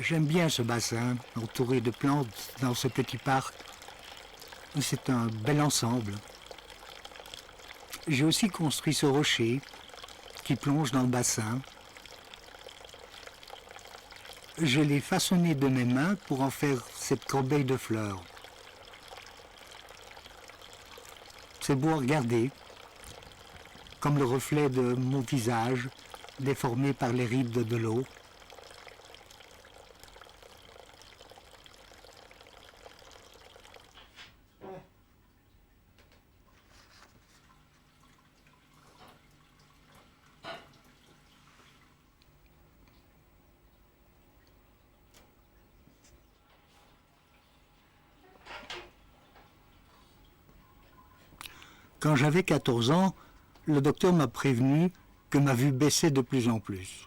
J'aime bien ce bassin, entouré de plantes dans ce petit parc. C'est un bel ensemble. J'ai aussi construit ce rocher qui plonge dans le bassin. Je l'ai façonné de mes mains pour en faire cette corbeille de fleurs. C'est beau à regarder, comme le reflet de mon visage, déformé par les rides de l'eau. Quand j'avais 14 ans, le docteur m'a prévenu que ma vue baissait de plus en plus.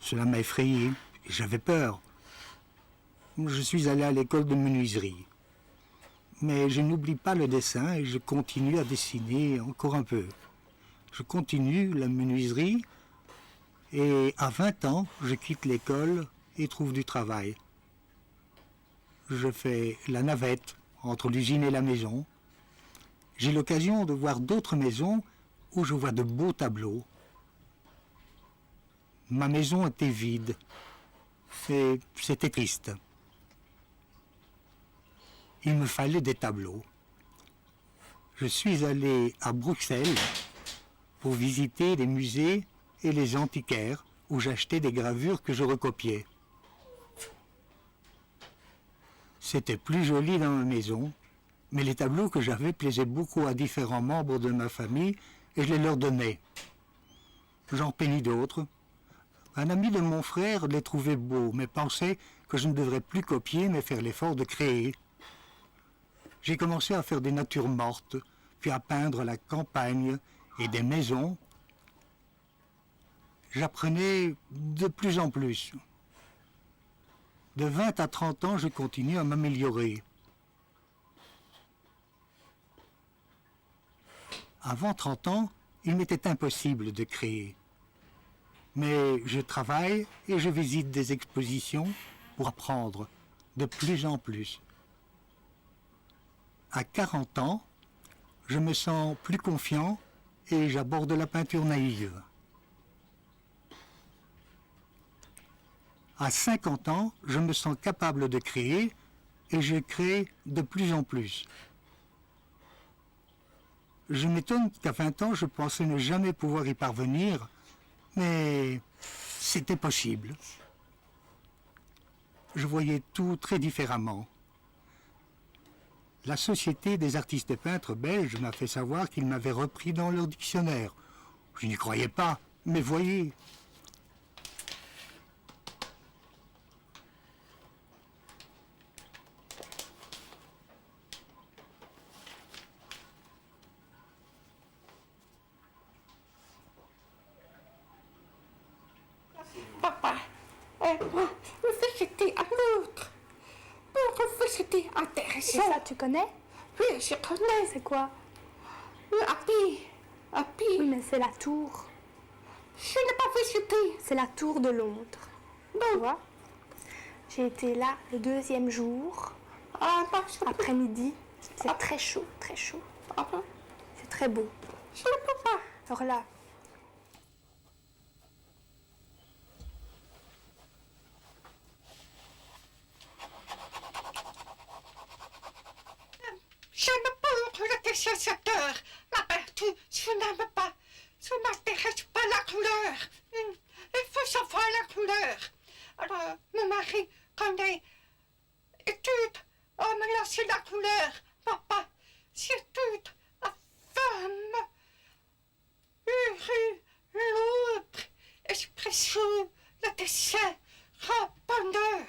Cela m'a effrayé et j'avais peur. Je suis allé à l'école de menuiserie. Mais je n'oublie pas le dessin et je continue à dessiner encore un peu. Je continue la menuiserie et à 20 ans, je quitte l'école et trouve du travail. Je fais la navette entre l'usine et la maison. J'ai l'occasion de voir d'autres maisons où je vois de beaux tableaux. Ma maison était vide. C'était triste. Il me fallait des tableaux. Je suis allé à Bruxelles pour visiter les musées et les antiquaires où j'achetais des gravures que je recopiais. C'était plus joli dans ma maison, mais les tableaux que j'avais plaisaient beaucoup à différents membres de ma famille et je les leur donnais. J'en peignis d'autres. Un ami de mon frère les trouvait beaux, mais pensait que je ne devrais plus copier, mais faire l'effort de créer. J'ai commencé à faire des natures mortes, puis à peindre la campagne et des maisons. J'apprenais de plus en plus. De 20 à 30 ans, je continue à m'améliorer. Avant 30 ans, il m'était impossible de créer. Mais je travaille et je visite des expositions pour apprendre de plus en plus. À 40 ans, je me sens plus confiant et j'aborde la peinture naïve. À 50 ans, je me sens capable de créer et je crée de plus en plus. Je m'étonne qu'à 20 ans, je pensais ne jamais pouvoir y parvenir, mais c'était possible. Je voyais tout très différemment. La Société des artistes peintres belges m'a fait savoir qu'ils m'avaient repris dans leur dictionnaire. Je n'y croyais pas, mais voyez. Papa, c'était à l'autre. Pourquoi c'était Et intéressant? ça, tu connais? Oui, je connais. C'est quoi? Happy. Oui, mais c'est la tour. Je n'ai pas visité. C'est la tour de Londres. Tu vois? J'ai été là le 2e jour, Ah, parce que... après-midi. C'est très chaud, très chaud. Ah, bon? C'est très beau. Je ne peux pas. Alors là, J'aime pas le dessinateur. La peinture, je n'aime pas. Ça m'intéresse pas la couleur. Il faut savoir la couleur. Alors, mon mari connaît étude. Oh, mais là, c'est la couleur. Papa, c'est toute la femme. Heureux, l'autre, expression, le dessin, rend bonheur.